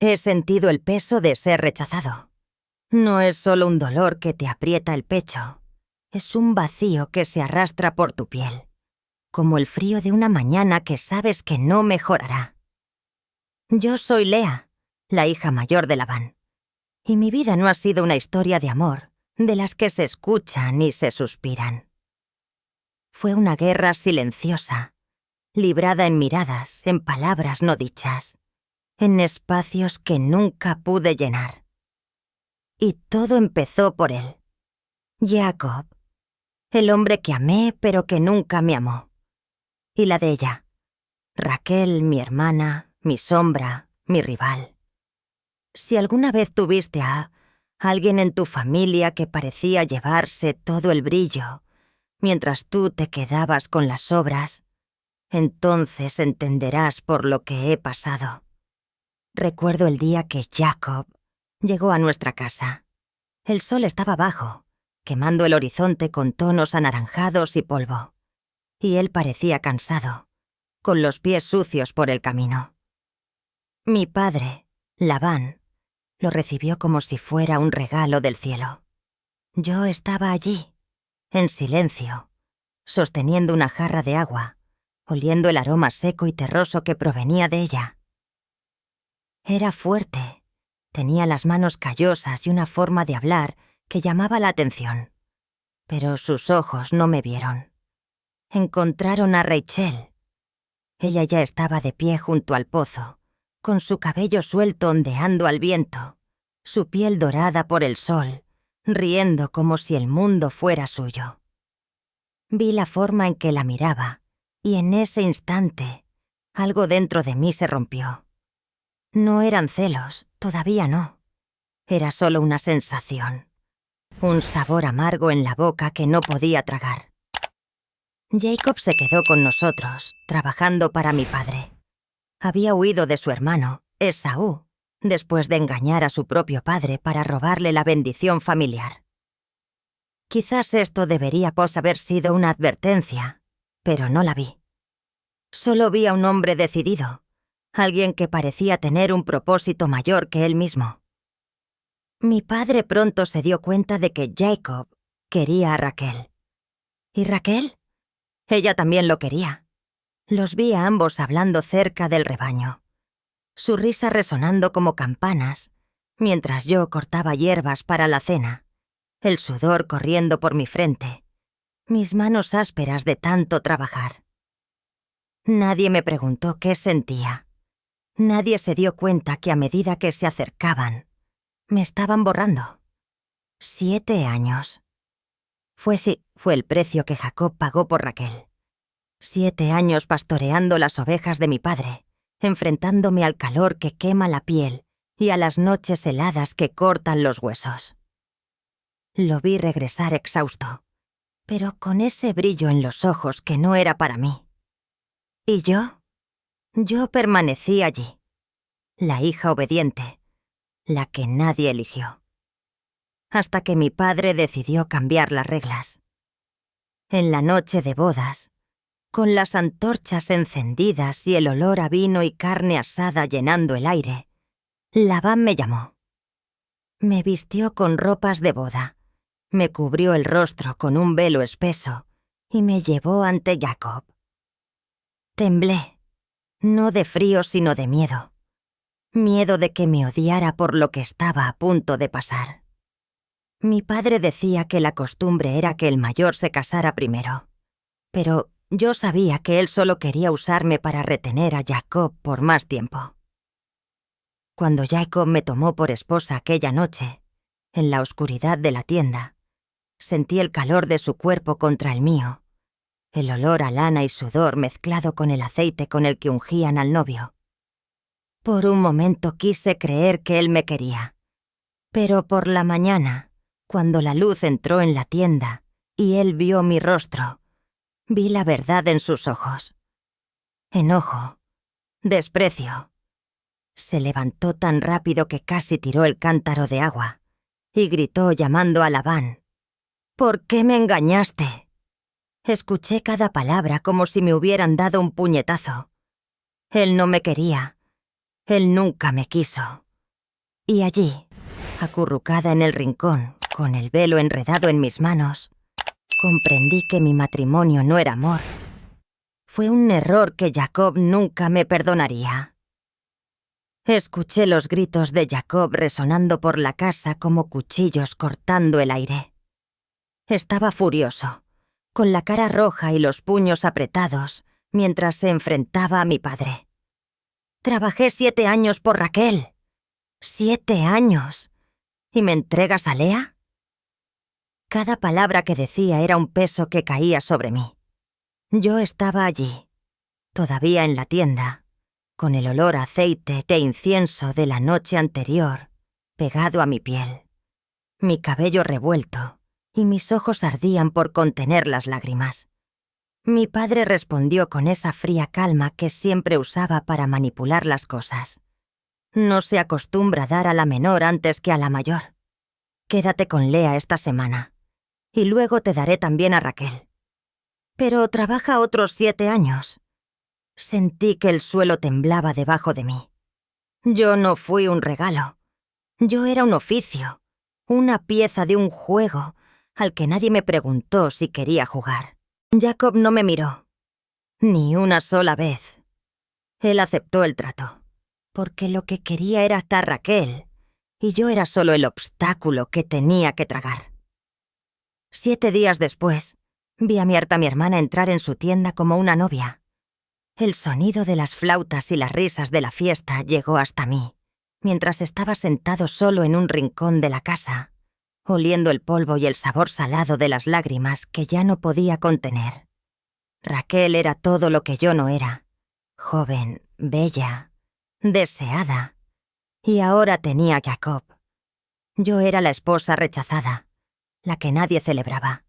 He sentido el peso de ser rechazado. No es solo un dolor que te aprieta el pecho, es un vacío que se arrastra por tu piel, como el frío de una mañana que sabes que no mejorará. Yo soy Lea, la hija mayor de Labán, y mi vida no ha sido una historia de amor, de las que se escuchan y se suspiran. Fue una guerra silenciosa, librada en miradas, en palabras no dichas, en espacios que nunca pude llenar. Y todo empezó por él, Jacob, el hombre que amé pero que nunca me amó. Y la de ella, Raquel, mi hermana, mi sombra, mi rival. Si alguna vez tuviste a alguien en tu familia que parecía llevarse todo el brillo, mientras tú te quedabas con las sobras, entonces entenderás por lo que he pasado. Recuerdo el día que Jacob llegó a nuestra casa. El sol estaba bajo, quemando el horizonte con tonos anaranjados y polvo, y él parecía cansado, con los pies sucios por el camino. Mi padre, Labán, lo recibió como si fuera un regalo del cielo. Yo estaba allí, en silencio, sosteniendo una jarra de agua, oliendo el aroma seco y terroso que provenía de ella. Era fuerte, tenía las manos callosas y una forma de hablar que llamaba la atención. Pero sus ojos no me vieron. Encontraron a Rachel. Ella ya estaba de pie junto al pozo, con su cabello suelto ondeando al viento, su piel dorada por el sol, riendo como si el mundo fuera suyo. Vi la forma en que la miraba, y en ese instante, algo dentro de mí se rompió. No eran celos, todavía no. Era solo una sensación, un sabor amargo en la boca que no podía tragar. Jacob se quedó con nosotros, trabajando para mi padre. Había huido de su hermano, Esaú, después de engañar a su propio padre para robarle la bendición familiar. Quizás esto debería haber sido una advertencia, pero no la vi. Solo vi a un hombre decidido, alguien que parecía tener un propósito mayor que él mismo. Mi padre pronto se dio cuenta de que Jacob quería a Raquel. ¿Y Raquel? Ella también lo quería. Los vi a ambos hablando cerca del rebaño, su risa resonando como campanas, mientras yo cortaba hierbas para la cena, el sudor corriendo por mi frente, mis manos ásperas de tanto trabajar. Nadie me preguntó qué sentía. Nadie se dio cuenta que a medida que se acercaban, me estaban borrando. 7 años. Fue el precio que Jacob pagó por Raquel. 7 años pastoreando las ovejas de mi padre, enfrentándome al calor que quema la piel y a las noches heladas que cortan los huesos. Lo vi regresar exhausto, pero con ese brillo en los ojos que no era para mí. ¿Y yo? Yo permanecí allí, la hija obediente, la que nadie eligió. Hasta que mi padre decidió cambiar las reglas. En la noche de bodas, con las antorchas encendidas y el olor a vino y carne asada llenando el aire, Labán me llamó. Me vistió con ropas de boda, me cubrió el rostro con un velo espeso y me llevó ante Jacob. Temblé, no de frío sino de miedo. Miedo de que me odiara por lo que estaba a punto de pasar. Mi padre decía que la costumbre era que el mayor se casara primero, pero yo sabía que él solo quería usarme para retener a Jacob por más tiempo. Cuando Jacob me tomó por esposa aquella noche, en la oscuridad de la tienda, sentí el calor de su cuerpo contra el mío, el olor a lana y sudor mezclado con el aceite con el que ungían al novio. Por un momento quise creer que él me quería, pero por la mañana, cuando la luz entró en la tienda y él vio mi rostro, vi la verdad en sus ojos. Enojo, desprecio. Se levantó tan rápido que casi tiró el cántaro de agua y gritó llamando a Labán. ¿Por qué me engañaste? Escuché cada palabra como si me hubieran dado un puñetazo. Él no me quería. Él nunca me quiso. Y allí, acurrucada en el rincón, con el velo enredado en mis manos, comprendí que mi matrimonio no era amor. Fue un error que Jacob nunca me perdonaría. Escuché los gritos de Jacob resonando por la casa como cuchillos cortando el aire. Estaba furioso, con la cara roja y los puños apretados, mientras se enfrentaba a mi padre. Trabajé 7 años por Raquel. 7 años. ¿Y me entregas a Lea? Cada palabra que decía era un peso que caía sobre mí. Yo estaba allí, todavía en la tienda, con el olor a aceite e incienso de la noche anterior pegado a mi piel, mi cabello revuelto, y mis ojos ardían por contener las lágrimas. Mi padre respondió con esa fría calma que siempre usaba para manipular las cosas. No se acostumbra dar a la menor antes que a la mayor. Quédate con Lea esta semana, y luego te daré también a Raquel. Pero trabaja otros 7 años. Sentí que el suelo temblaba debajo de mí. Yo no fui un regalo. Yo era un oficio, una pieza de un juego al que nadie me preguntó si quería jugar. Jacob no me miró, ni una sola vez. Él aceptó el trato, porque lo que quería era estar Raquel, y yo era solo el obstáculo que tenía que tragar. 7 días después, vi a mi hermana entrar en su tienda como una novia. El sonido de las flautas y las risas de la fiesta llegó hasta mí, mientras estaba sentado solo en un rincón de la casa, oliendo el polvo y el sabor salado de las lágrimas que ya no podía contener. Raquel era todo lo que yo no era, joven, bella, deseada, y ahora tenía a Jacob. Yo era la esposa rechazada, la que nadie celebraba,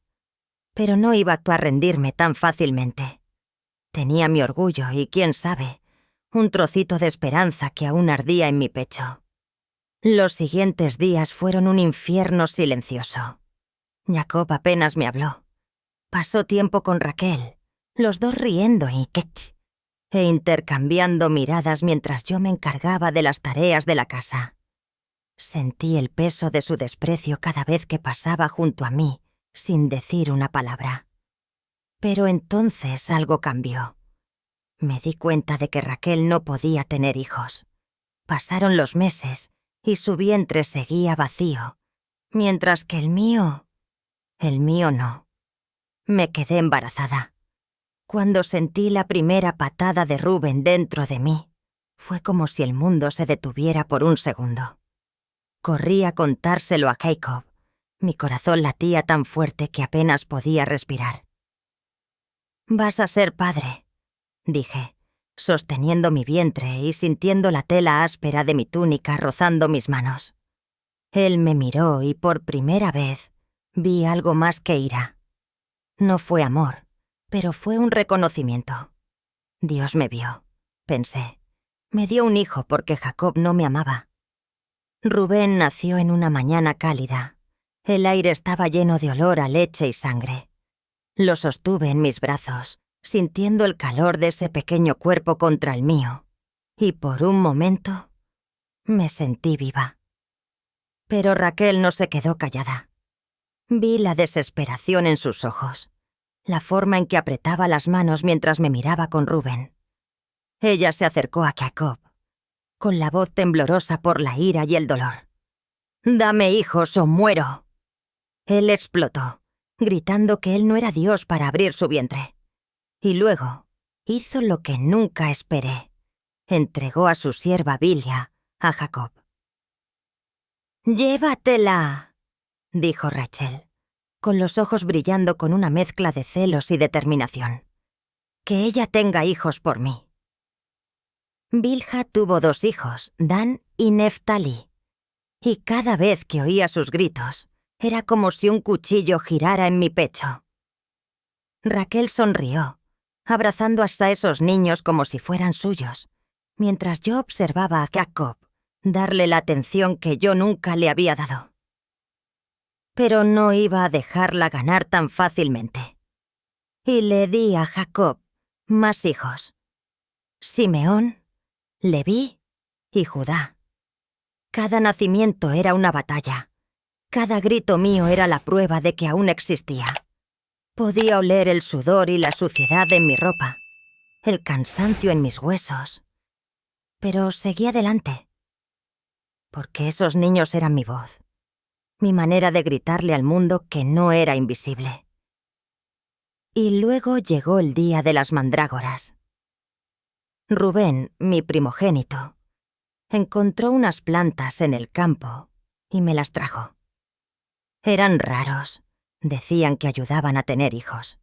pero no iba a rendirme tan fácilmente. Tenía mi orgullo y, quién sabe, un trocito de esperanza que aún ardía en mi pecho. Los siguientes días fueron un infierno silencioso. Jacob apenas me habló. Pasó tiempo con Raquel, los dos riendo e intercambiando miradas mientras yo me encargaba de las tareas de la casa. Sentí el peso de su desprecio cada vez que pasaba junto a mí, sin decir una palabra. Pero entonces algo cambió. Me di cuenta de que Raquel no podía tener hijos. Pasaron los meses y su vientre seguía vacío, mientras que el mío no. Me quedé embarazada. Cuando sentí la primera patada de Rubén dentro de mí, fue como si el mundo se detuviera por un segundo. Corrí a contárselo a Jacob. Mi corazón latía tan fuerte que apenas podía respirar. «Vas a ser padre», dije, sosteniendo mi vientre y sintiendo la tela áspera de mi túnica rozando mis manos. Él me miró y por primera vez vi algo más que ira. No fue amor, pero fue un reconocimiento. Dios me vio, pensé. Me dio un hijo porque Jacob no me amaba. Rubén nació en una mañana cálida. El aire estaba lleno de olor a leche y sangre. Lo sostuve en mis brazos, sintiendo el calor de ese pequeño cuerpo contra el mío, y por un momento me sentí viva. Pero Raquel no se quedó callada. Vi la desesperación en sus ojos, la forma en que apretaba las manos mientras me miraba con Rubén. Ella se acercó a Jacob, con la voz temblorosa por la ira y el dolor. «Dame hijos o muero». Él explotó, gritando que él no era Dios para abrir su vientre. Y luego hizo lo que nunca esperé. Entregó a su sierva Bilha a Jacob. «Llévatela», dijo Rachel, con los ojos brillando con una mezcla de celos y determinación. «Que ella tenga hijos por mí». Bilha tuvo 2 hijos, Dan y Neftali, y cada vez que oía sus gritos, era como si un cuchillo girara en mi pecho. Raquel sonrió, abrazando hasta esos niños como si fueran suyos, mientras yo observaba a Jacob darle la atención que yo nunca le había dado. Pero no iba a dejarla ganar tan fácilmente. Y le di a Jacob más hijos: Simeón, Leví y Judá. Cada nacimiento era una batalla. Cada grito mío era la prueba de que aún existía. Podía oler el sudor y la suciedad en mi ropa, el cansancio en mis huesos. Pero seguí adelante. Porque esos niños eran mi voz, mi manera de gritarle al mundo que no era invisible. Y luego llegó el día de las mandrágoras. Rubén, mi primogénito, encontró unas plantas en el campo y me las trajo. Eran raros. Decían que ayudaban a tener hijos.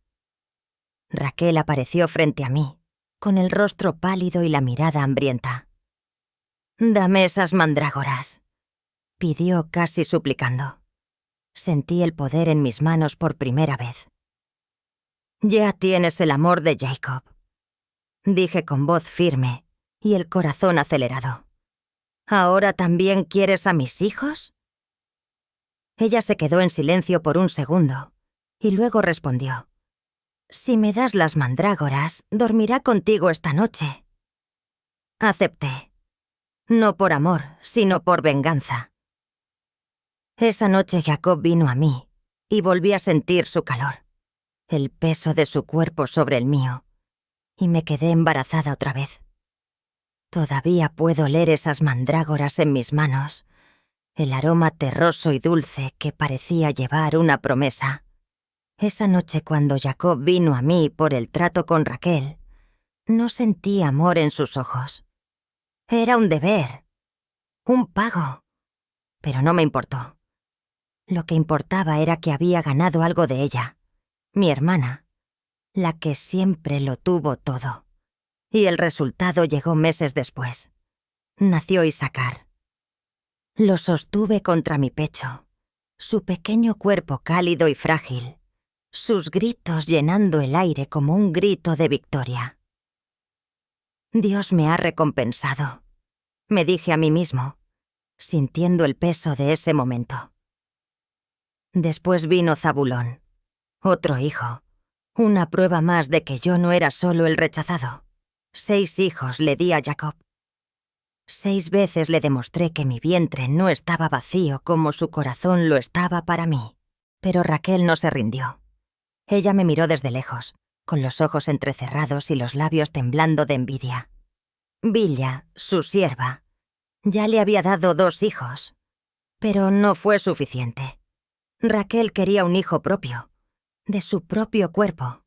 Raquel apareció frente a mí, con el rostro pálido y la mirada hambrienta. «Dame esas mandrágoras», pidió casi suplicando. Sentí el poder en mis manos por primera vez. «Ya tienes el amor de Jacob», dije con voz firme y el corazón acelerado. «¿Ahora también quieres a mis hijos?» Ella se quedó en silencio por un segundo y luego respondió. «Si me das las mandrágoras, dormirá contigo esta noche». Acepté. No por amor, sino por venganza. Esa noche Jacob vino a mí y volví a sentir su calor, el peso de su cuerpo sobre el mío, y me quedé embarazada otra vez. Todavía puedo oler esas mandrágoras en mis manos, el aroma terroso y dulce que parecía llevar una promesa. Esa noche cuando Jacob vino a mí por el trato con Raquel, no sentí amor en sus ojos. Era un deber, un pago, pero no me importó. Lo que importaba era que había ganado algo de ella, mi hermana, la que siempre lo tuvo todo. Y el resultado llegó meses después. Nació Isaacar. Lo sostuve contra mi pecho, su pequeño cuerpo cálido y frágil, sus gritos llenando el aire como un grito de victoria. Dios me ha recompensado, me dije a mí mismo, sintiendo el peso de ese momento. Después vino Zabulón, otro hijo, una prueba más de que yo no era solo el rechazado. 6 hijos le di a Jacob. 6 veces le demostré que mi vientre no estaba vacío como su corazón lo estaba para mí. Pero Raquel no se rindió. Ella me miró desde lejos, con los ojos entrecerrados y los labios temblando de envidia. Bilha, su sierva, ya le había dado 2 hijos, pero no fue suficiente. Raquel quería un hijo propio, de su propio cuerpo.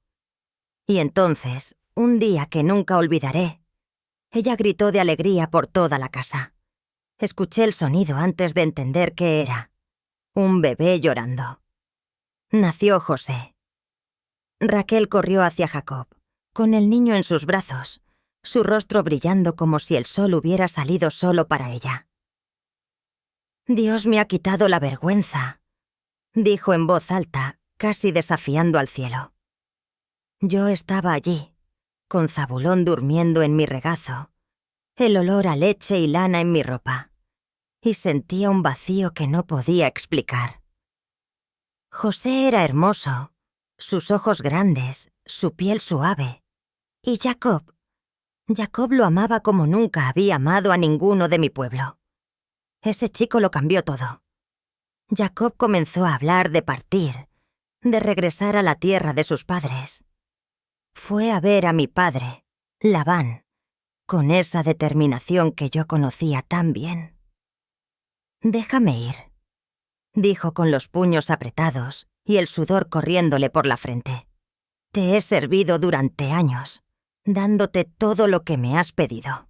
Y entonces, un día que nunca olvidaré, ella gritó de alegría por toda la casa. Escuché el sonido antes de entender qué era. Un bebé llorando. Nació José. Raquel corrió hacia Jacob, con el niño en sus brazos, su rostro brillando como si el sol hubiera salido solo para ella. «Dios me ha quitado la vergüenza», dijo en voz alta, casi desafiando al cielo. Yo estaba allí, con Zabulón durmiendo en mi regazo, el olor a leche y lana en mi ropa, y sentía un vacío que no podía explicar. José era hermoso, sus ojos grandes, su piel suave, y Jacob lo amaba como nunca había amado a ninguno de mi pueblo. Ese chico lo cambió todo. Jacob comenzó a hablar de partir, de regresar a la tierra de sus padres. Fue a ver a mi padre, Labán, con esa determinación que yo conocía tan bien. «Déjame ir», dijo con los puños apretados y el sudor corriéndole por la frente. «Te he servido durante años, dándote todo lo que me has pedido».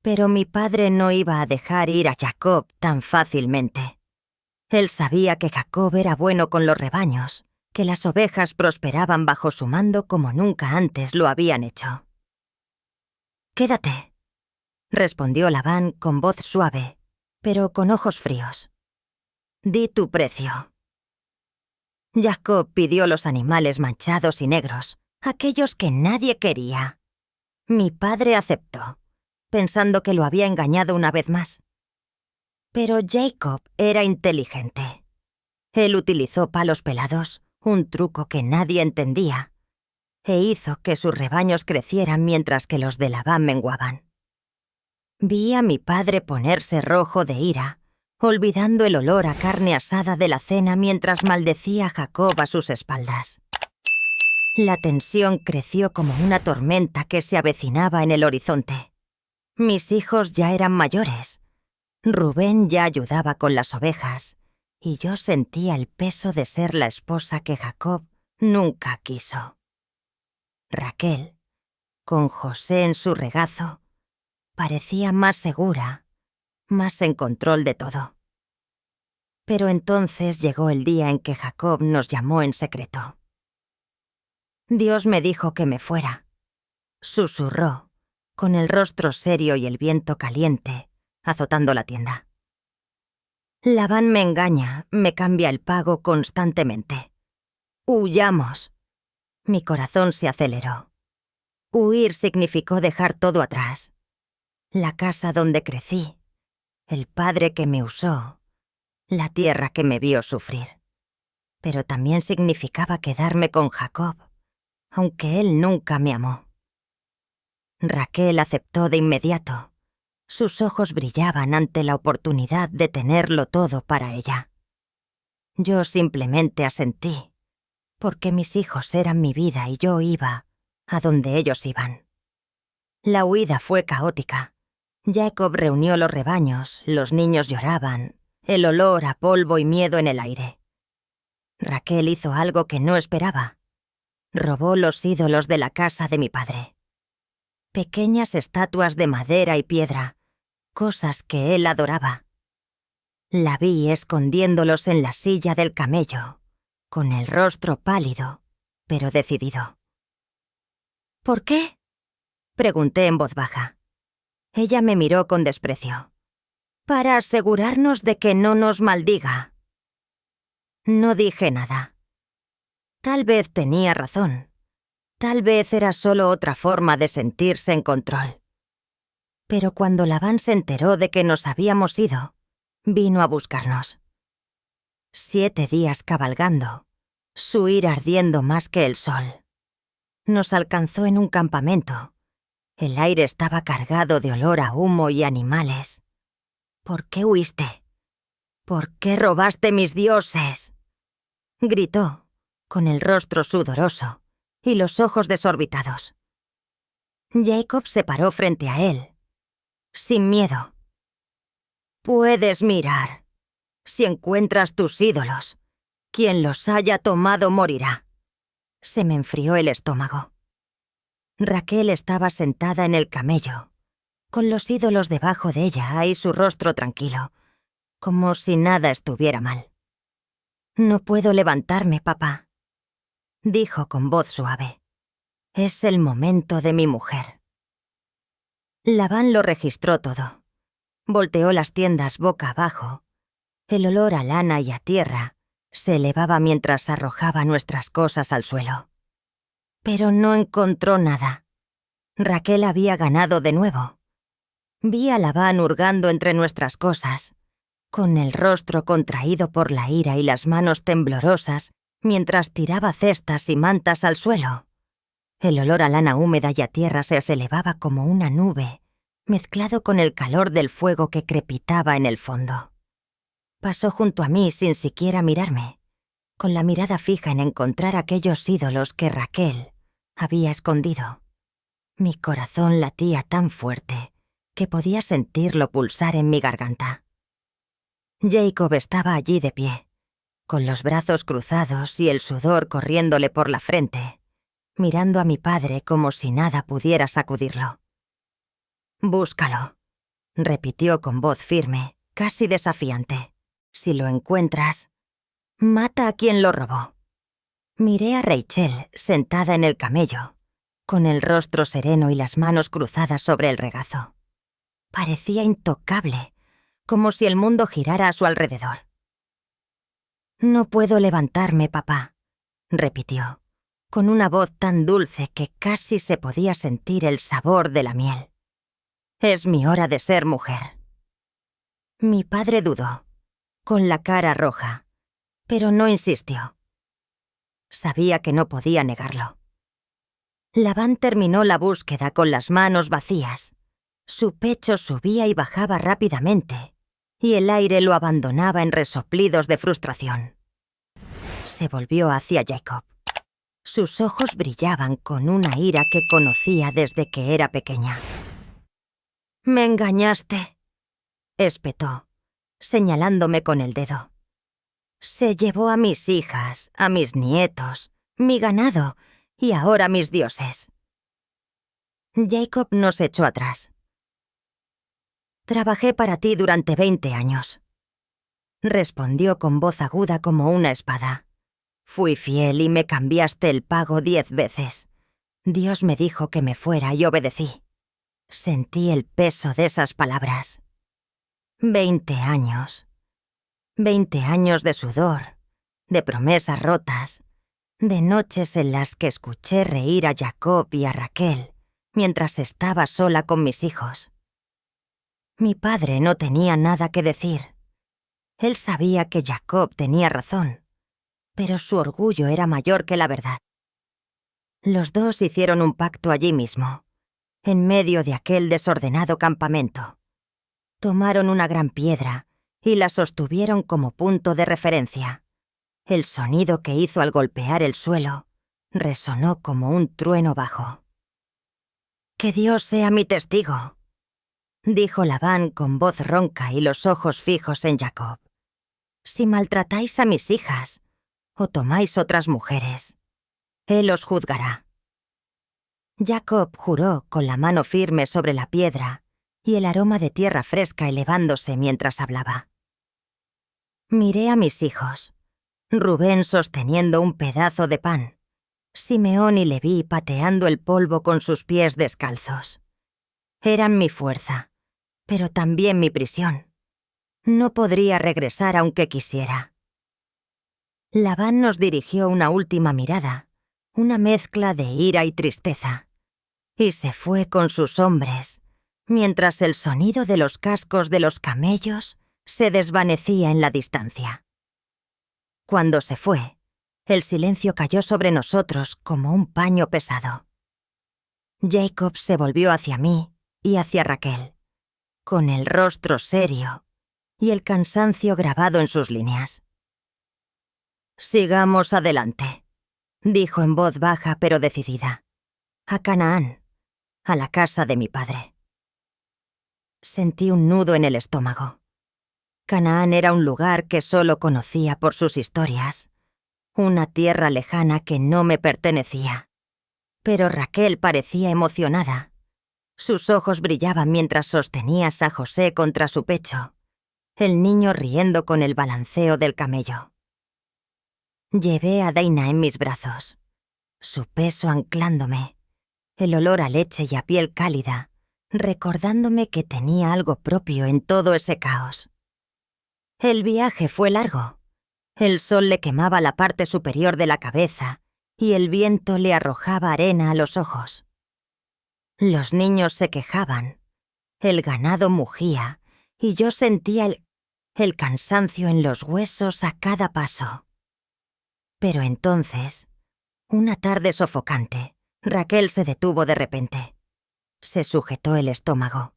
Pero mi padre no iba a dejar ir a Jacob tan fácilmente. Él sabía que Jacob era bueno con los rebaños, que las ovejas prosperaban bajo su mando como nunca antes lo habían hecho. «Quédate», respondió Labán con voz suave, pero con ojos fríos. «Di tu precio». Jacob pidió los animales manchados y negros, aquellos que nadie quería. Mi padre aceptó, pensando que lo había engañado una vez más. Pero Jacob era inteligente. Él utilizó palos pelados, un truco que nadie entendía, e hizo que sus rebaños crecieran mientras que los de Labán menguaban. Vi a mi padre ponerse rojo de ira, olvidando el olor a carne asada de la cena mientras maldecía a Jacob a sus espaldas. La tensión creció como una tormenta que se avecinaba en el horizonte. Mis hijos ya eran mayores. Rubén ya ayudaba con las ovejas, y yo sentía el peso de ser la esposa que Jacob nunca quiso. Raquel, con José en su regazo, parecía más segura, más en control de todo. Pero entonces llegó el día en que Jacob nos llamó en secreto. Dios me dijo que me fuera. Susurró, con el rostro serio y el viento caliente, azotando la tienda. Labán me engaña, me cambia el pago constantemente. ¡Huyamos! Mi corazón se aceleró. Huir significó dejar todo atrás. La casa donde crecí, el padre que me usó, la tierra que me vio sufrir. Pero también significaba quedarme con Jacob, aunque él nunca me amó. Raquel aceptó de inmediato. Sus ojos brillaban ante la oportunidad de tenerlo todo para ella. Yo simplemente asentí, porque mis hijos eran mi vida y yo iba a donde ellos iban. La huida fue caótica. Jacob reunió los rebaños, los niños lloraban, el olor a polvo y miedo en el aire. Raquel hizo algo que no esperaba. Robó los ídolos de la casa de mi padre. Pequeñas estatuas de madera y piedra, cosas que él adoraba. La vi escondiéndolos en la silla del camello, con el rostro pálido, pero decidido. ¿Por qué?, pregunté en voz baja. Ella me miró con desprecio. Para asegurarnos de que no nos maldiga. No dije nada. Tal vez tenía razón. Tal vez era solo otra forma de sentirse en control. Pero cuando Labán se enteró de que nos habíamos ido, vino a buscarnos. 7 días cabalgando, su ira ardiendo más que el sol. Nos alcanzó en un campamento. El aire estaba cargado de olor a humo y animales. ¿Por qué huiste? ¿Por qué robaste mis dioses?, gritó, con el rostro sudoroso y los ojos desorbitados. Jacob se paró frente a él, sin miedo. Puedes mirar. Si encuentras tus ídolos, quien los haya tomado morirá. Se me enfrió el estómago. Raquel estaba sentada en el camello, con los ídolos debajo de ella y su rostro tranquilo, como si nada estuviera mal. No puedo levantarme, papá, dijo con voz suave. Es el momento de mi mujer. Labán lo registró todo. Volteó las tiendas boca abajo. El olor a lana y a tierra se elevaba mientras arrojaba nuestras cosas al suelo. Pero no encontró nada. Raquel había ganado de nuevo. Vi a Labán hurgando entre nuestras cosas, con el rostro contraído por la ira y las manos temblorosas mientras tiraba cestas y mantas al suelo. El olor a lana húmeda y a tierra se elevaba como una nube, mezclado con el calor del fuego que crepitaba en el fondo. Pasó junto a mí sin siquiera mirarme, con la mirada fija en encontrar aquellos ídolos que Raquel había escondido. Mi corazón latía tan fuerte que podía sentirlo pulsar en mi garganta. Jacob estaba allí de pie, con los brazos cruzados y el sudor corriéndole por la frente, mirando a mi padre como si nada pudiera sacudirlo. «Búscalo», repitió con voz firme, casi desafiante. «Si lo encuentras, mata a quien lo robó». Miré a Rachel sentada en el camello, con el rostro sereno y las manos cruzadas sobre el regazo. Parecía intocable, como si el mundo girara a su alrededor. «No puedo levantarme, papá», repitió, con una voz tan dulce que casi se podía sentir el sabor de la miel. «Es mi hora de ser mujer». Mi padre dudó, con la cara roja, pero no insistió. Sabía que no podía negarlo. Labán terminó la búsqueda con las manos vacías. Su pecho subía y bajaba rápidamente, y el aire lo abandonaba en resoplidos de frustración. Se volvió hacia Jacob. Sus ojos brillaban con una ira que conocía desde que era pequeña. «Me engañaste», espetó, señalándome con el dedo. «Se llevó a mis hijas, a mis nietos, mi ganado y ahora mis dioses». Jacob nos echó atrás. «Trabajé para ti durante 20 años», respondió con voz aguda como una espada. «Fui fiel y me cambiaste el pago 10 veces. Dios me dijo que me fuera y obedecí». Sentí el peso de esas palabras. 20 años. 20 años de sudor, de promesas rotas, de noches en las que escuché reír a Jacob y a Raquel mientras estaba sola con mis hijos. Mi padre no tenía nada que decir. Él sabía que Jacob tenía razón, pero su orgullo era mayor que la verdad. Los dos hicieron un pacto allí mismo, en medio de aquel desordenado campamento. Tomaron una gran piedra y la sostuvieron como punto de referencia. El sonido que hizo al golpear el suelo resonó como un trueno bajo. «Que Dios sea mi testigo», dijo Labán con voz ronca y los ojos fijos en Jacob. «Si maltratáis a mis hijas o tomáis otras mujeres, él os juzgará». Jacob juró con la mano firme sobre la piedra y el aroma de tierra fresca elevándose mientras hablaba. Miré a mis hijos, Rubén sosteniendo un pedazo de pan, Simeón y Leví pateando el polvo con sus pies descalzos. Eran mi fuerza, pero también mi prisión. No podría regresar aunque quisiera. Labán nos dirigió una última mirada, una mezcla de ira y tristeza, y se fue con sus hombres, mientras el sonido de los cascos de los camellos se desvanecía en la distancia. Cuando se fue, el silencio cayó sobre nosotros como un paño pesado. Jacob se volvió hacia mí y hacia Raquel, con el rostro serio y el cansancio grabado en sus líneas. «Sigamos adelante», dijo en voz baja pero decidida. «A Canaán, a la casa de mi padre». Sentí un nudo en el estómago. Canaán era un lugar que solo conocía por sus historias, una tierra lejana que no me pertenecía. Pero Raquel parecía emocionada. Sus ojos brillaban mientras sostenías a José contra su pecho, el niño riendo con el balanceo del camello. Llevé a Daina en mis brazos, su peso anclándome, el olor a leche y a piel cálida, recordándome que tenía algo propio en todo ese caos. El viaje fue largo. El sol le quemaba la parte superior de la cabeza y el viento le arrojaba arena a los ojos. Los niños se quejaban, el ganado mugía y yo sentía el cansancio en los huesos a cada paso. Pero entonces, una tarde sofocante, Raquel se detuvo de repente. Se sujetó el estómago,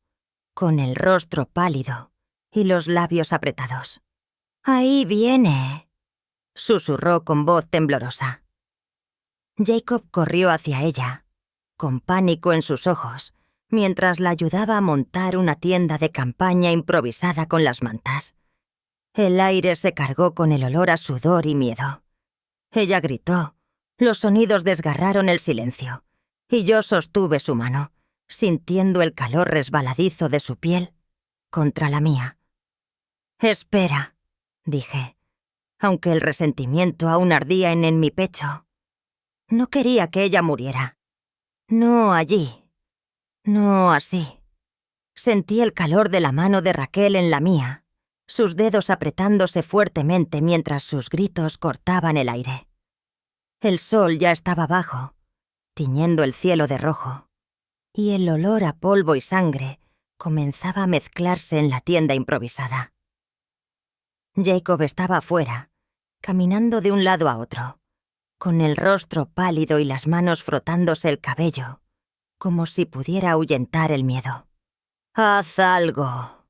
con el rostro pálido y los labios apretados. «Ahí viene», susurró con voz temblorosa. Jacob corrió hacia ella, con pánico en sus ojos, mientras la ayudaba a montar una tienda de campaña improvisada con las mantas. El aire se cargó con el olor a sudor y miedo. Ella gritó, los sonidos desgarraron el silencio, y yo sostuve su mano, sintiendo el calor resbaladizo de su piel contra la mía. «Espera», dije, aunque el resentimiento aún ardía en mi pecho. No quería que ella muriera. No allí. No así. Sentí el calor de la mano de Raquel en la mía, sus dedos apretándose fuertemente mientras sus gritos cortaban el aire. El sol ya estaba bajo, tiñendo el cielo de rojo, y el olor a polvo y sangre comenzaba a mezclarse en la tienda improvisada. Jacob estaba afuera, caminando de un lado a otro, con el rostro pálido y las manos frotándose el cabello, como si pudiera ahuyentar el miedo. «Haz algo»,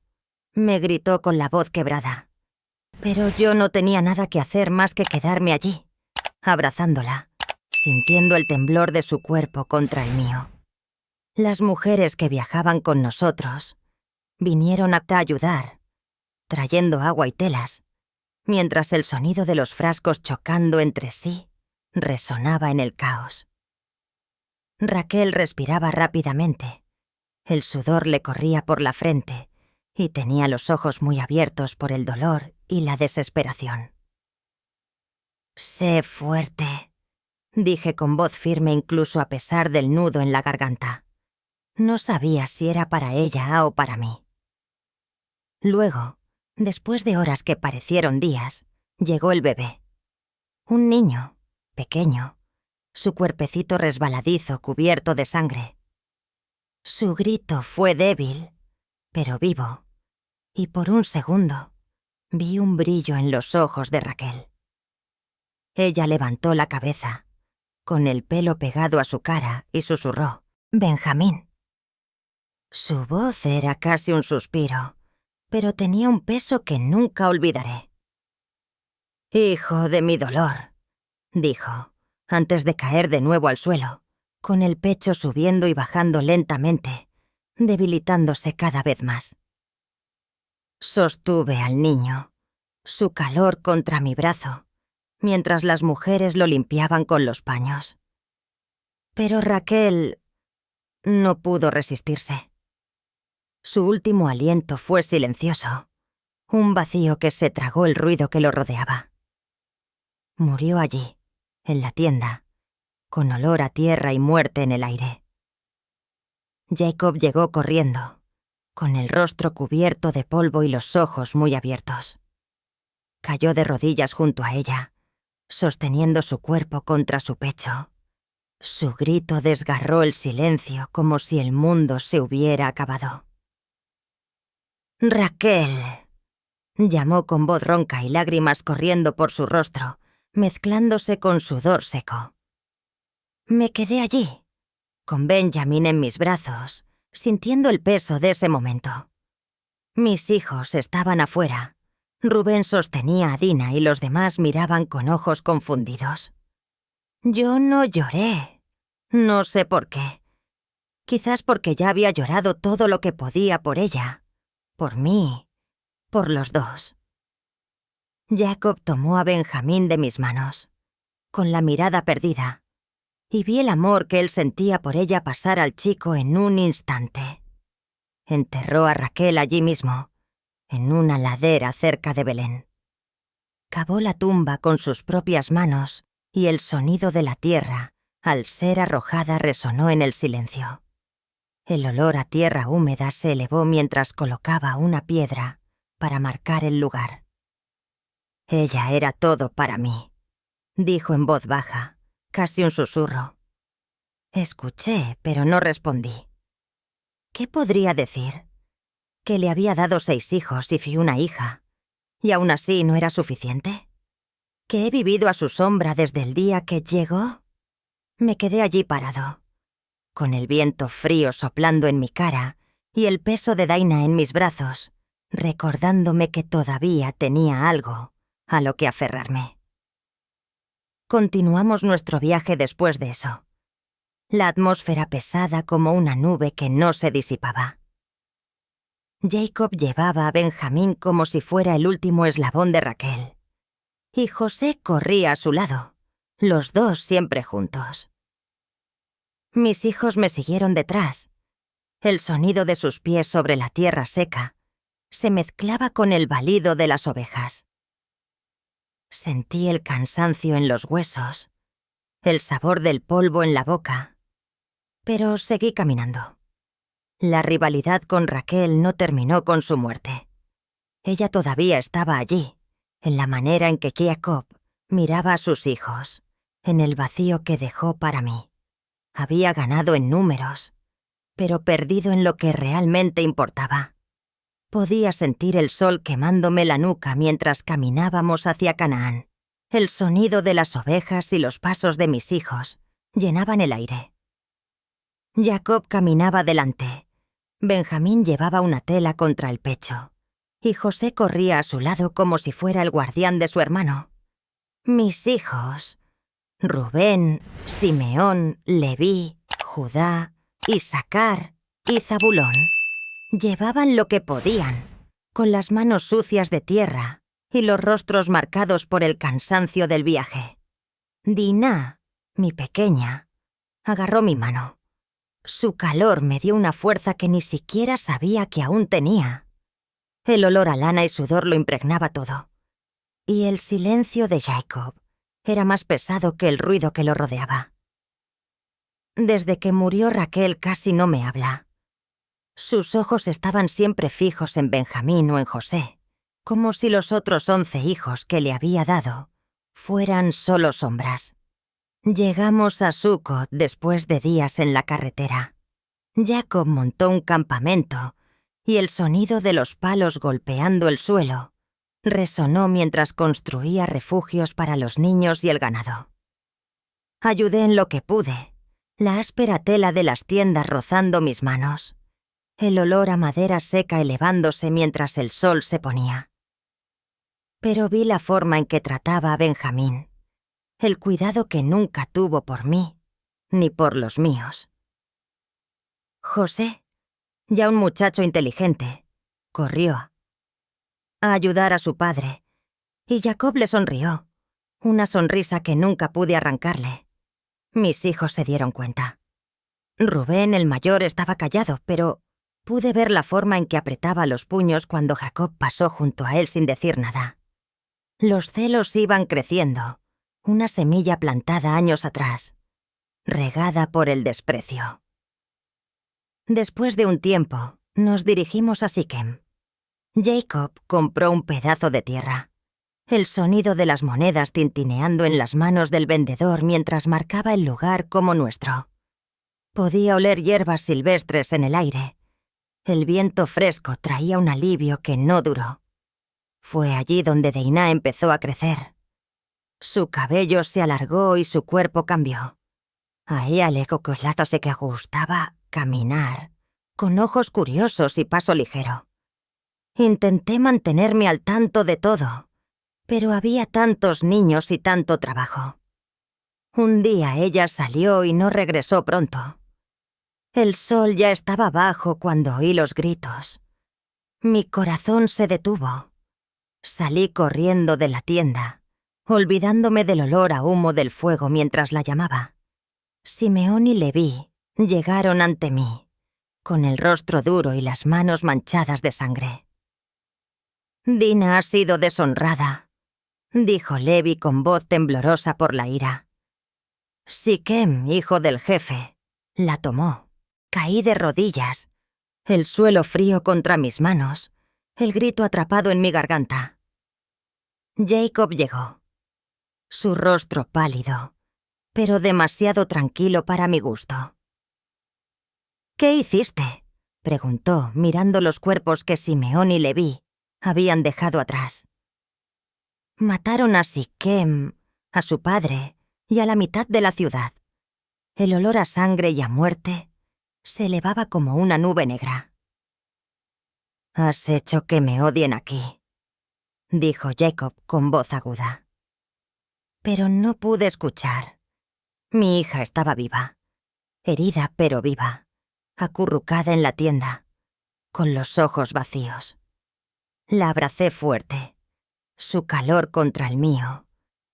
me gritó con la voz quebrada. Pero yo no tenía nada que hacer más que quedarme allí, abrazándola, sintiendo el temblor de su cuerpo contra el mío. Las mujeres que viajaban con nosotros vinieron a ayudar, trayendo agua y telas, mientras el sonido de los frascos chocando entre sí resonaba en el caos. Raquel respiraba rápidamente. El sudor le corría por la frente y tenía los ojos muy abiertos por el dolor y la desesperación. «Sé fuerte», dije con voz firme incluso a pesar del nudo en la garganta. No sabía si era para ella o para mí. Luego, después de horas que parecieron días, llegó el bebé. Un niño, pequeño, su cuerpecito resbaladizo cubierto de sangre. Su grito fue débil, pero vivo, y por un segundo vi un brillo en los ojos de Raquel. Ella levantó la cabeza, con el pelo pegado a su cara, y susurró: «Benjamín». Su voz era casi un suspiro, pero tenía un peso que nunca olvidaré. «Hijo de mi dolor», dijo, antes de caer de nuevo al suelo, con el pecho subiendo y bajando lentamente, debilitándose cada vez más. Sostuve al niño, su calor contra mi brazo, mientras las mujeres lo limpiaban con los paños. Pero Raquel no pudo resistirse. Su último aliento fue silencioso, un vacío que se tragó el ruido que lo rodeaba. Murió allí, en la tienda, con olor a tierra y muerte en el aire. Jacob llegó corriendo, con el rostro cubierto de polvo y los ojos muy abiertos. Cayó de rodillas junto a ella, sosteniendo su cuerpo contra su pecho. Su grito desgarró el silencio como si el mundo se hubiera acabado. «Raquel», llamó con voz ronca y lágrimas corriendo por su rostro, mezclándose con sudor seco. Me quedé allí, con Benjamin en mis brazos, sintiendo el peso de ese momento. Mis hijos estaban afuera. Rubén sostenía a Dina y los demás miraban con ojos confundidos. Yo no lloré. No sé por qué. Quizás porque ya había llorado todo lo que podía por ella, por mí, por los dos. Jacob tomó a Benjamín de mis manos, con la mirada perdida, y vi el amor que él sentía por ella pasar al chico en un instante. Enterró a Raquel allí mismo, en una ladera cerca de Belén. Cavó la tumba con sus propias manos y el sonido de la tierra, al ser arrojada, resonó en el silencio. El olor a tierra húmeda se elevó mientras colocaba una piedra para marcar el lugar. Ella era todo para mí, dijo en voz baja, casi un susurro. Escuché, pero no respondí. ¿Qué podría decir? Que le había dado 6 hijos y una hija, y aún así no era suficiente. ¿Que he vivido a su sombra desde el día que llegó? Me quedé allí parado, con el viento frío soplando en mi cara y el peso de Daina en mis brazos, recordándome que todavía tenía algo a lo que aferrarme. Continuamos nuestro viaje después de eso. La atmósfera pesada como una nube que no se disipaba. Jacob llevaba a Benjamín como si fuera el último eslabón de Raquel. Y José corría a su lado, los dos siempre juntos. Mis hijos me siguieron detrás. El sonido de sus pies sobre la tierra seca se mezclaba con el balido de las ovejas. Sentí el cansancio en los huesos, el sabor del polvo en la boca, pero seguí caminando. La rivalidad con Raquel no terminó con su muerte. Ella todavía estaba allí, en la manera en que Jacob miraba a sus hijos, en el vacío que dejó para mí. Había ganado en números, pero perdido en lo que realmente importaba. Podía sentir el sol quemándome la nuca mientras caminábamos hacia Canaán. El sonido de las ovejas y los pasos de mis hijos llenaban el aire. Jacob caminaba delante, Benjamín llevaba una tela contra el pecho, y José corría a su lado como si fuera el guardián de su hermano. Mis hijos, Rubén, Simeón, Leví, Judá, Isacar y Zabulón, llevaban lo que podían, con las manos sucias de tierra y los rostros marcados por el cansancio del viaje. Diná, mi pequeña, agarró mi mano. Su calor me dio una fuerza que ni siquiera sabía que aún tenía. El olor a lana y sudor lo impregnaba todo. Y el silencio de Jacob era más pesado que el ruido que lo rodeaba. Desde que murió Raquel casi no me habla. Sus ojos estaban siempre fijos en Benjamín o en José, como si los otros 11 hijos que le había dado fueran solo sombras. Llegamos a Sucot después de días en la carretera. Jacob montó un campamento y el sonido de los palos golpeando el suelo resonó mientras construía refugios para los niños y el ganado. Ayudé en lo que pude, la áspera tela de las tiendas rozando mis manos, el olor a madera seca elevándose mientras el sol se ponía. Pero vi la forma en que trataba a Benjamín, el cuidado que nunca tuvo por mí, ni por los míos. José, ya un muchacho inteligente, corrió a ayudar a su padre, y Jacob le sonrió, una sonrisa que nunca pude arrancarle. Mis hijos se dieron cuenta. Rubén, el mayor, estaba callado, pero pude ver la forma en que apretaba los puños cuando Jacob pasó junto a él sin decir nada. Los celos iban creciendo, una semilla plantada años atrás, regada por el desprecio. Después de un tiempo, nos dirigimos a Siquem. Jacob compró un pedazo de tierra. El sonido de las monedas tintineando en las manos del vendedor mientras marcaba el lugar como nuestro. Podía oler hierbas silvestres en el aire. El viento fresco traía un alivio que no duró. Fue allí donde Deiná empezó a crecer. Su cabello se alargó y su cuerpo cambió. A ella le se que gustaba caminar, con ojos curiosos y paso ligero. Intenté mantenerme al tanto de todo, pero había tantos niños y tanto trabajo. Un día ella salió y no regresó pronto. El sol ya estaba bajo cuando oí los gritos. Mi corazón se detuvo. Salí corriendo de la tienda, olvidándome del olor a humo del fuego mientras la llamaba. Simeón y Leví llegaron ante mí, con el rostro duro y las manos manchadas de sangre. «Dina ha sido deshonrada», dijo Leví con voz temblorosa por la ira. Siquem, hijo del jefe, la tomó. Caí de rodillas, el suelo frío contra mis manos, el grito atrapado en mi garganta. Jacob llegó. Su rostro pálido, pero demasiado tranquilo para mi gusto. «¿Qué hiciste?», preguntó, mirando los cuerpos que Simeón y Leví habían dejado atrás. «Mataron a Siquem, a su padre y a la mitad de la ciudad. El olor a sangre y a muerte se elevaba como una nube negra». «Has hecho que me odien aquí», dijo Jacob con voz aguda. Pero no pude escuchar. Mi hija estaba viva, herida pero viva, acurrucada en la tienda, con los ojos vacíos. La abracé fuerte, su calor contra el mío,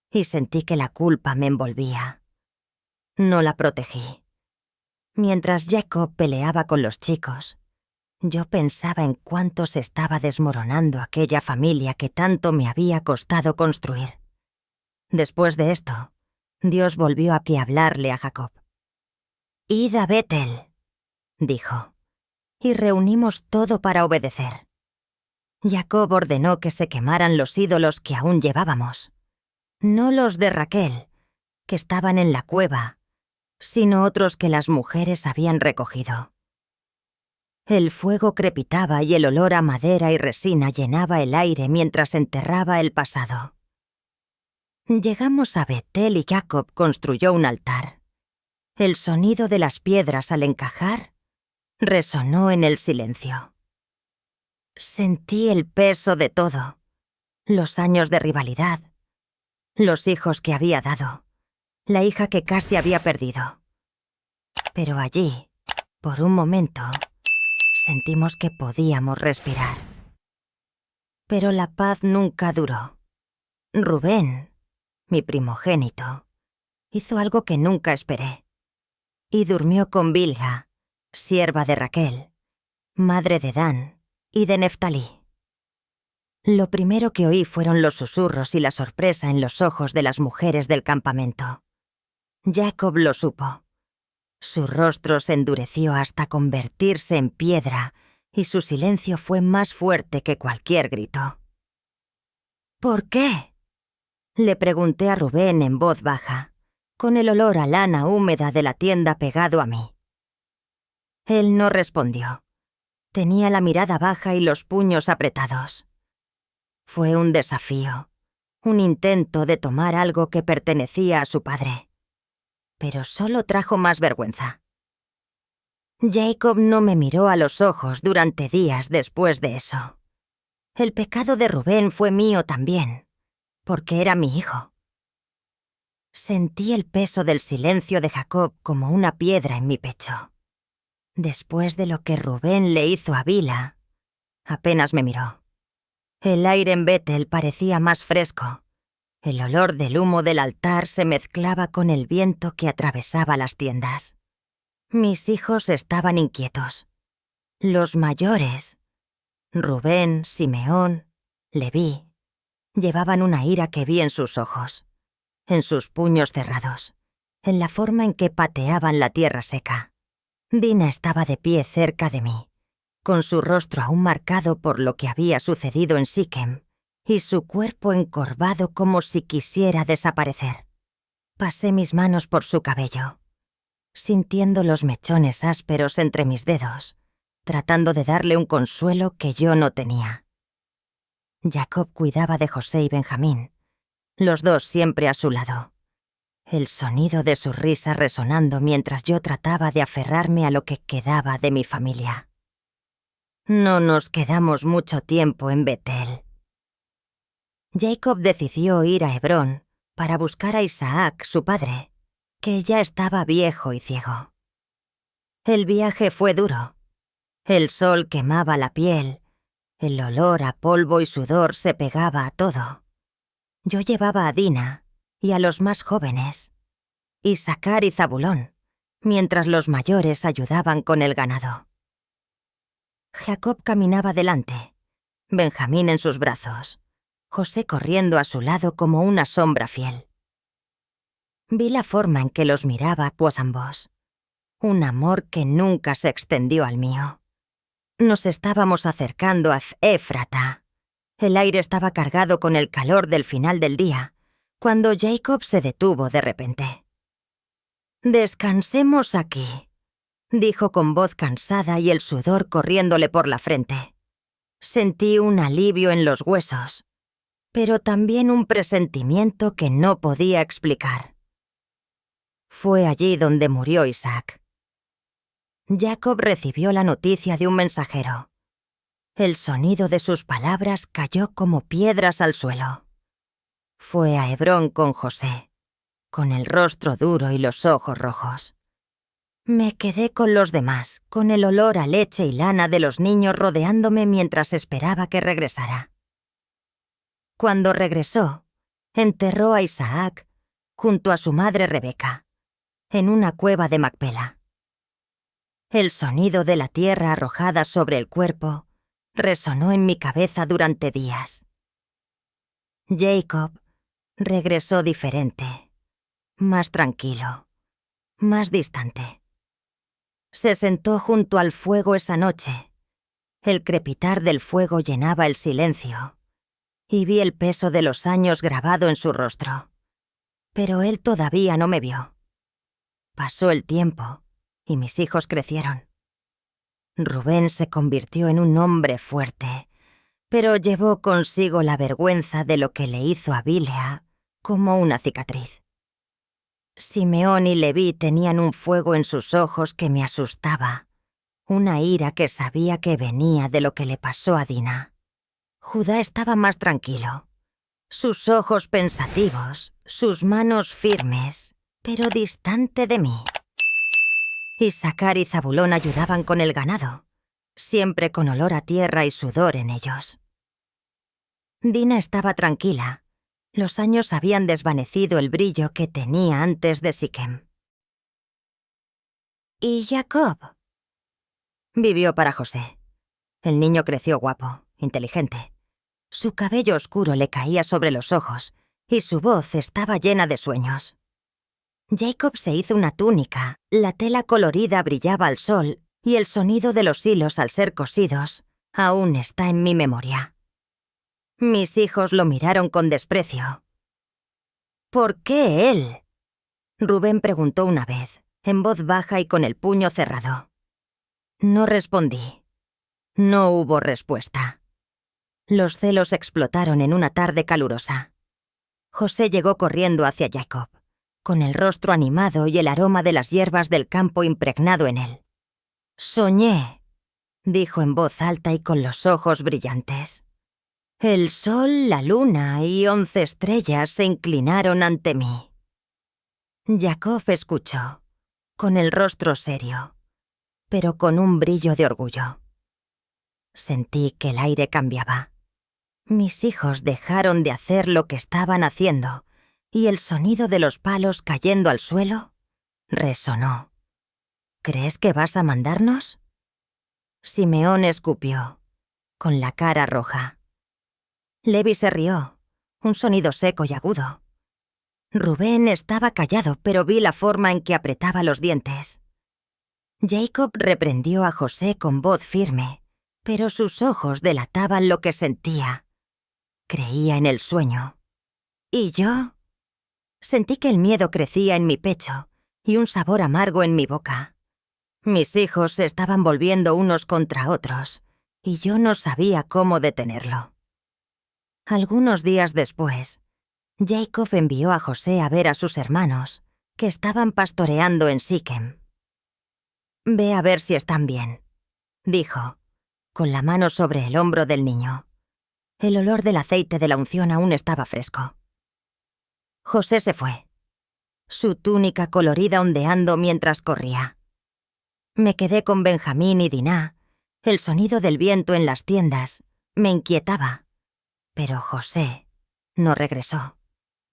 y sentí que la culpa me envolvía. No la protegí. Mientras Jacob peleaba con los chicos, yo pensaba en cuánto se estaba desmoronando aquella familia que tanto me había costado construir. Después de esto, Dios volvió a hablarle a Jacob. «Id a Betel», dijo, y reunimos todo para obedecer. Jacob ordenó que se quemaran los ídolos que aún llevábamos, no los de Raquel, que estaban en la cueva, sino otros que las mujeres habían recogido. El fuego crepitaba y el olor a madera y resina llenaba el aire mientras enterraba el pasado. Llegamos a Betel y Jacob construyó un altar. El sonido de las piedras al encajar resonó en el silencio. Sentí el peso de todo, los años de rivalidad, los hijos que había dado, la hija que casi había perdido. Pero allí, por un momento, sentimos que podíamos respirar. Pero la paz nunca duró. Rubén, mi primogénito, hizo algo que nunca esperé. Y durmió con Bilha, sierva de Raquel, madre de Dan y de Neftalí. Lo primero que oí fueron los susurros y la sorpresa en los ojos de las mujeres del campamento. Jacob lo supo. Su rostro se endureció hasta convertirse en piedra y su silencio fue más fuerte que cualquier grito. ¿Por qué?, le pregunté a Rubén en voz baja, con el olor a lana húmeda de la tienda pegado a mí. Él no respondió. Tenía la mirada baja y los puños apretados. Fue un desafío, un intento de tomar algo que pertenecía a su padre. Pero solo trajo más vergüenza. Jacob no me miró a los ojos durante días después de eso. El pecado de Rubén fue mío también, porque era mi hijo. Sentí el peso del silencio de Jacob como una piedra en mi pecho. Después de lo que Rubén le hizo a Bilha, apenas me miró. El aire en Betel parecía más fresco. El olor del humo del altar se mezclaba con el viento que atravesaba las tiendas. Mis hijos estaban inquietos. Los mayores, Rubén, Simeón, Leví, llevaban una ira que vi en sus ojos, en sus puños cerrados, en la forma en que pateaban la tierra seca. Dina estaba de pie cerca de mí, con su rostro aún marcado por lo que había sucedido en Siquem, y su cuerpo encorvado como si quisiera desaparecer. Pasé mis manos por su cabello, sintiendo los mechones ásperos entre mis dedos, tratando de darle un consuelo que yo no tenía. Jacob cuidaba de José y Benjamín, los dos siempre a su lado. El sonido de su risa resonando mientras yo trataba de aferrarme a lo que quedaba de mi familia. No nos quedamos mucho tiempo en Betel. Jacob decidió ir a Hebrón para buscar a Isaac, su padre, que ya estaba viejo y ciego. El viaje fue duro. El sol quemaba la piel, el olor a polvo y sudor se pegaba a todo. Yo llevaba a Dina y a los más jóvenes, Isaacar y Zabulón, mientras los mayores ayudaban con el ganado. Jacob caminaba delante, Benjamín en sus brazos, José corriendo a su lado como una sombra fiel. Vi la forma en que los miraba pues ambos, un amor que nunca se extendió al mío. Nos estábamos acercando a Éfrata. El aire estaba cargado con el calor del final del día, cuando Jacob se detuvo de repente. «Descansemos aquí», dijo con voz cansada y el sudor corriéndole por la frente. Sentí un alivio en los huesos, pero también un presentimiento que no podía explicar. Fue allí donde murió Isaac. Jacob recibió la noticia de un mensajero. El sonido de sus palabras cayó como piedras al suelo. Fue a Hebrón con José, con el rostro duro y los ojos rojos. Me quedé con los demás, con el olor a leche y lana de los niños rodeándome mientras esperaba que regresara. Cuando regresó, enterró a Isaac junto a su madre Rebeca, en una cueva de Macpela. El sonido de la tierra arrojada sobre el cuerpo resonó en mi cabeza durante días. Jacob regresó diferente, más tranquilo, más distante. Se sentó junto al fuego esa noche. El crepitar del fuego llenaba el silencio, y vi el peso de los años grabado en su rostro. Pero él todavía no me vio. Pasó el tiempo, y mis hijos crecieron. Rubén se convirtió en un hombre fuerte, pero llevó consigo la vergüenza de lo que le hizo a Bilha como una cicatriz. Simeón y Leví tenían un fuego en sus ojos que me asustaba, una ira que sabía que venía de lo que le pasó a Dina. Judá estaba más tranquilo. Sus ojos pensativos, sus manos firmes, pero distante de mí. Isaacar y Zabulón ayudaban con el ganado, siempre con olor a tierra y sudor en ellos. Dina estaba tranquila. Los años habían desvanecido el brillo que tenía antes de Siquem. ¿Y Jacob? Vivió para José. El niño creció guapo, inteligente. Su cabello oscuro le caía sobre los ojos y su voz estaba llena de sueños. Jacob se hizo una túnica, la tela colorida brillaba al sol y el sonido de los hilos al ser cosidos aún está en mi memoria. Mis hijos lo miraron con desprecio. ¿Por qué él? Rubén preguntó una vez, en voz baja y con el puño cerrado. No respondí. No hubo respuesta. Los celos explotaron en una tarde calurosa. José llegó corriendo hacia Jacob, con el rostro animado y el aroma de las hierbas del campo impregnado en él. «Soñé», dijo en voz alta y con los ojos brillantes. «El sol, la luna y 11 estrellas se inclinaron ante mí». Jacob escuchó, con el rostro serio, pero con un brillo de orgullo. Sentí que el aire cambiaba. Mis hijos dejaron de hacer lo que estaban haciendo y el sonido de los palos cayendo al suelo resonó. ¿Crees que vas a mandarnos? Simeón escupió, con la cara roja. Levi se rió, un sonido seco y agudo. Rubén estaba callado, pero vi la forma en que apretaba los dientes. Jacob reprendió a José con voz firme, pero sus ojos delataban lo que sentía. Creía en el sueño. ¿Y yo? Sentí que el miedo crecía en mi pecho y un sabor amargo en mi boca. Mis hijos se estaban volviendo unos contra otros y yo no sabía cómo detenerlo. Algunos días después, Jacob envió a José a ver a sus hermanos, que estaban pastoreando en Siquem. «Ve a ver si están bien», dijo, con la mano sobre el hombro del niño. El olor del aceite de la unción aún estaba fresco. José se fue, su túnica colorida ondeando mientras corría. Me quedé con Benjamín y Diná. El sonido del viento en las tiendas me inquietaba. Pero José no regresó.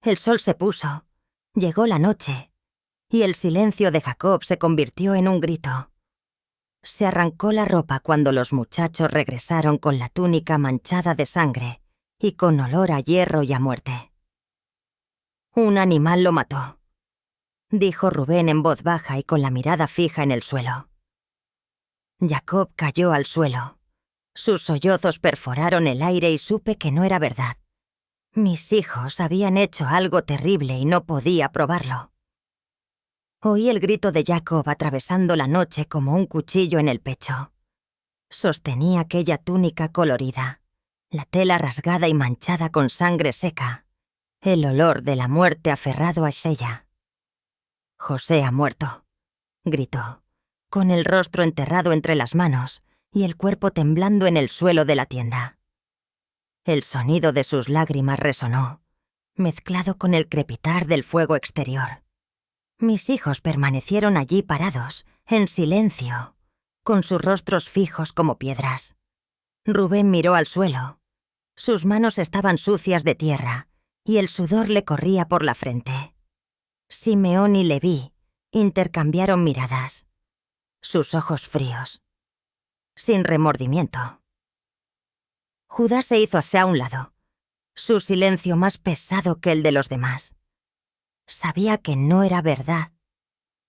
El sol se puso, llegó la noche, y el silencio de Jacob se convirtió en un grito. Se arrancó la ropa cuando los muchachos regresaron con la túnica manchada de sangre y con olor a hierro y a muerte. «Un animal lo mató», dijo Rubén en voz baja y con la mirada fija en el suelo. Jacob cayó al suelo. Sus sollozos perforaron el aire y supe que no era verdad. Mis hijos habían hecho algo terrible y no podía probarlo. Oí el grito de Jacob atravesando la noche como un cuchillo en el pecho. Sostenía aquella túnica colorida, la tela rasgada y manchada con sangre seca, el olor de la muerte aferrado a ella. «José ha muerto», gritó, con el rostro enterrado entre las manos y el cuerpo temblando en el suelo de la tienda. El sonido de sus lágrimas resonó, mezclado con el crepitar del fuego exterior. Mis hijos permanecieron allí parados, en silencio, con sus rostros fijos como piedras. Rubén miró al suelo. Sus manos estaban sucias de tierra y el sudor le corría por la frente. Simeón y Leví intercambiaron miradas, sus ojos fríos, sin remordimiento. Judá se hizo hacia un lado, su silencio más pesado que el de los demás. Sabía que no era verdad.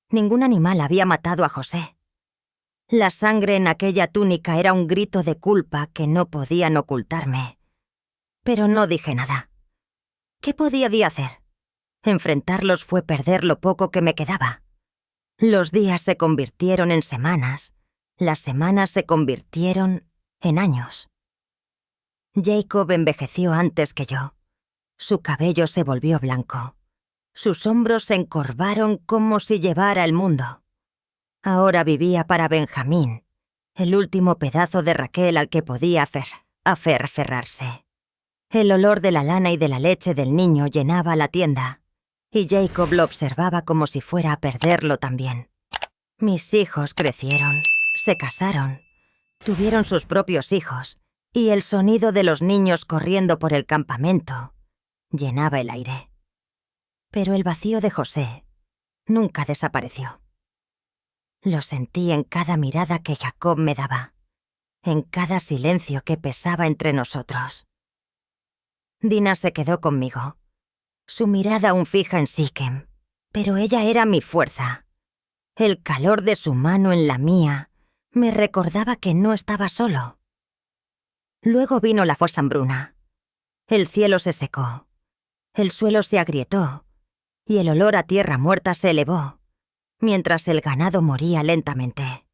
Ningún animal había matado a José. La sangre en aquella túnica era un grito de culpa que no podían ocultarme. Pero no dije nada. ¿Qué podía hacer? Enfrentarlos fue perder lo poco que me quedaba. Los días se convirtieron en semanas, las semanas se convirtieron en años. Jacob envejeció antes que yo. Su cabello se volvió blanco. Sus hombros se encorvaron como si llevara el mundo. Ahora vivía para Benjamín el último pedazo de Raquel al que podía aferrarse. El olor de la lana y de la leche del niño llenaba la tienda, y Jacob lo observaba como si fuera a perderlo también. Mis hijos crecieron, se casaron, tuvieron sus propios hijos, y el sonido de los niños corriendo por el campamento llenaba el aire. Pero el vacío de José nunca desapareció. Lo sentí en cada mirada que Jacob me daba, en cada silencio que pesaba entre nosotros. Dina se quedó conmigo, su mirada aún fija en Sichem, pero ella era mi fuerza. El calor de su mano en la mía me recordaba que no estaba solo. Luego vino la hambruna. El cielo se secó, el suelo se agrietó y el olor a tierra muerta se elevó, mientras el ganado moría lentamente.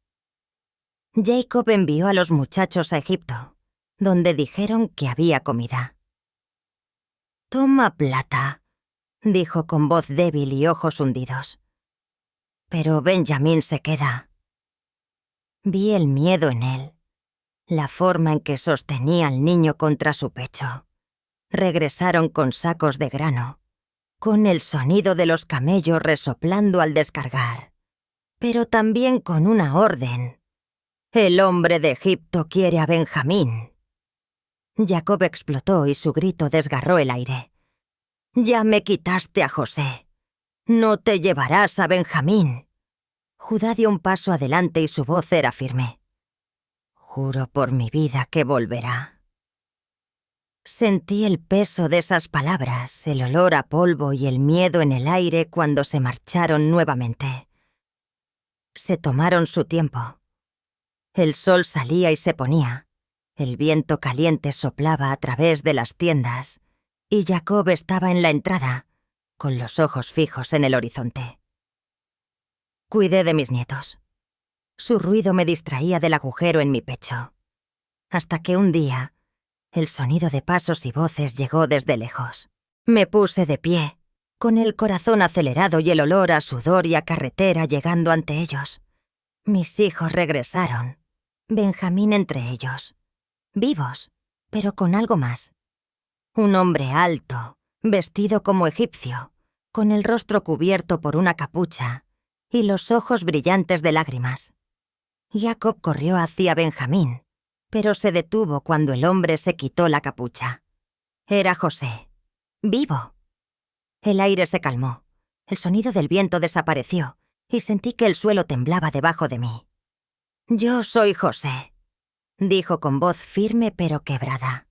Jacob envió a los muchachos a Egipto, donde dijeron que había comida. «Toma plata», dijo con voz débil y ojos hundidos. «Pero Benjamín se queda». Vi el miedo en él, la forma en que sostenía al niño contra su pecho. Regresaron con sacos de grano, con el sonido de los camellos resoplando al descargar, pero también con una orden. «El hombre de Egipto quiere a Benjamín». Jacob explotó y su grito desgarró el aire. «Ya me quitaste a José. No te llevarás a Benjamín». Judá dio un paso adelante y su voz era firme. «Juro por mi vida que volverá». Sentí el peso de esas palabras, el olor a polvo y el miedo en el aire cuando se marcharon nuevamente. Se tomaron su tiempo. El sol salía y se ponía. El viento caliente soplaba a través de las tiendas, y Jacob estaba en la entrada, con los ojos fijos en el horizonte. Cuidé de mis nietos. Su ruido me distraía del agujero en mi pecho. Hasta que un día, el sonido de pasos y voces llegó desde lejos. Me puse de pie, con el corazón acelerado y el olor a sudor y a carretera llegando ante ellos. Mis hijos regresaron, Benjamín entre ellos. Vivos, pero con algo más. Un hombre alto, vestido como egipcio, con el rostro cubierto por una capucha y los ojos brillantes de lágrimas. Jacob corrió hacia Benjamín, pero se detuvo cuando el hombre se quitó la capucha. Era José, vivo. El aire se calmó, el sonido del viento desapareció y sentí que el suelo temblaba debajo de mí. «Yo soy José», dijo con voz firme pero quebrada.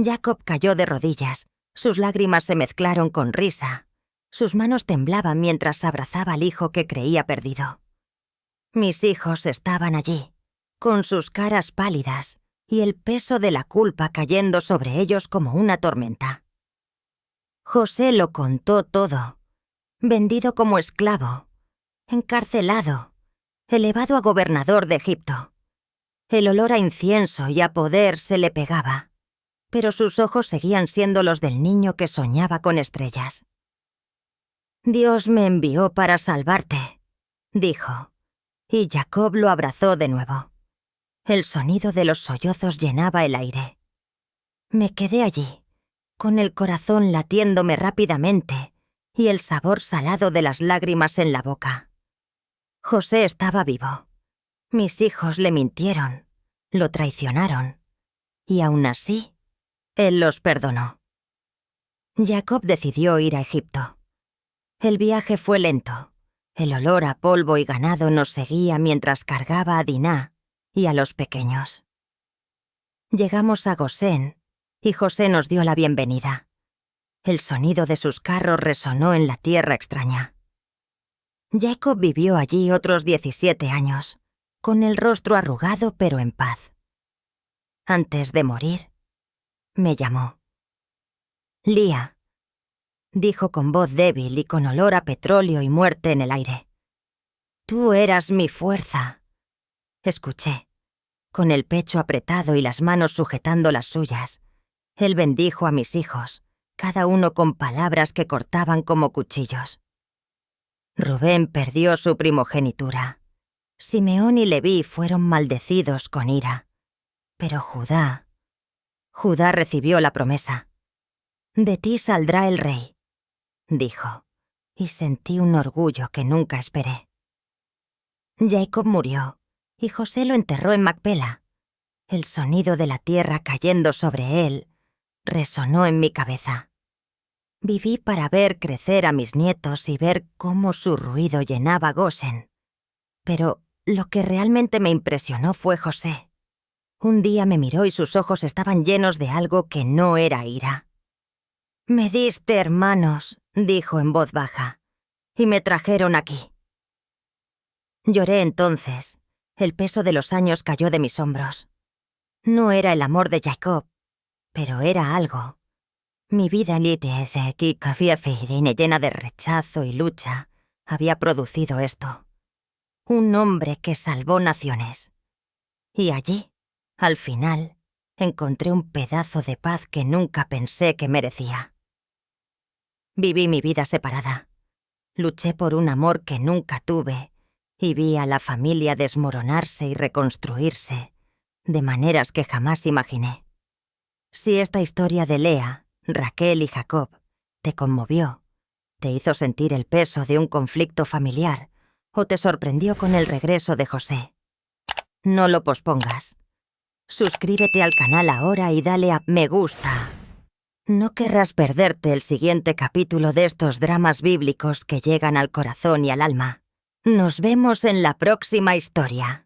Jacob cayó de rodillas, sus lágrimas se mezclaron con risa. Sus manos temblaban mientras abrazaba al hijo que creía perdido. Mis hijos estaban allí, con sus caras pálidas y el peso de la culpa cayendo sobre ellos como una tormenta. José lo contó todo, vendido como esclavo, encarcelado, elevado a gobernador de Egipto. El olor a incienso y a poder se le pegaba, pero sus ojos seguían siendo los del niño que soñaba con estrellas. «Dios me envió para salvarte», dijo, y Jacob lo abrazó de nuevo. El sonido de los sollozos llenaba el aire. Me quedé allí, con el corazón latiéndome rápidamente y el sabor salado de las lágrimas en la boca. José estaba vivo. Mis hijos le mintieron, lo traicionaron, y aún así, él los perdonó. Jacob decidió ir a Egipto. El viaje fue lento. El olor a polvo y ganado nos seguía mientras cargaba a Diná y a los pequeños. Llegamos a Gosén y José nos dio la bienvenida. El sonido de sus carros resonó en la tierra extraña. Jacob vivió allí otros 17 años, con el rostro arrugado pero en paz. Antes de morir, me llamó. «Lía», dijo con voz débil y con olor a petróleo y muerte en el aire. «Tú eras mi fuerza». Escuché, con el pecho apretado y las manos sujetando las suyas. Él bendijo a mis hijos, cada uno con palabras que cortaban como cuchillos. Rubén perdió su primogenitura. Simeón y Leví fueron maldecidos con ira. Pero Judá recibió la promesa. «De ti saldrá el rey», dijo, y sentí un orgullo que nunca esperé. Jacob murió, y José lo enterró en Macpela. El sonido de la tierra cayendo sobre él resonó en mi cabeza. Viví para ver crecer a mis nietos y ver cómo su ruido llenaba Goshen. Pero lo que realmente me impresionó fue José. Un día me miró y sus ojos estaban llenos de algo que no era ira. «Me diste hermanos», dijo en voz baja, «y me trajeron aquí». Lloré entonces. El peso de los años cayó de mis hombros. No era el amor de Jacob, pero era algo. Mi vida llena de rechazo y lucha había producido esto. Un hombre que salvó naciones. Y allí, al final, encontré un pedazo de paz que nunca pensé que merecía. Viví mi vida separada. Luché por un amor que nunca tuve y vi a la familia desmoronarse y reconstruirse de maneras que jamás imaginé. Si esta historia de Lea, Raquel y Jacob te conmovió, te hizo sentir el peso de un conflicto familiar o te sorprendió con el regreso de José, no lo pospongas. Suscríbete al canal ahora y dale a me gusta. No querrás perderte el siguiente capítulo de estos dramas bíblicos que llegan al corazón y al alma. Nos vemos en la próxima historia.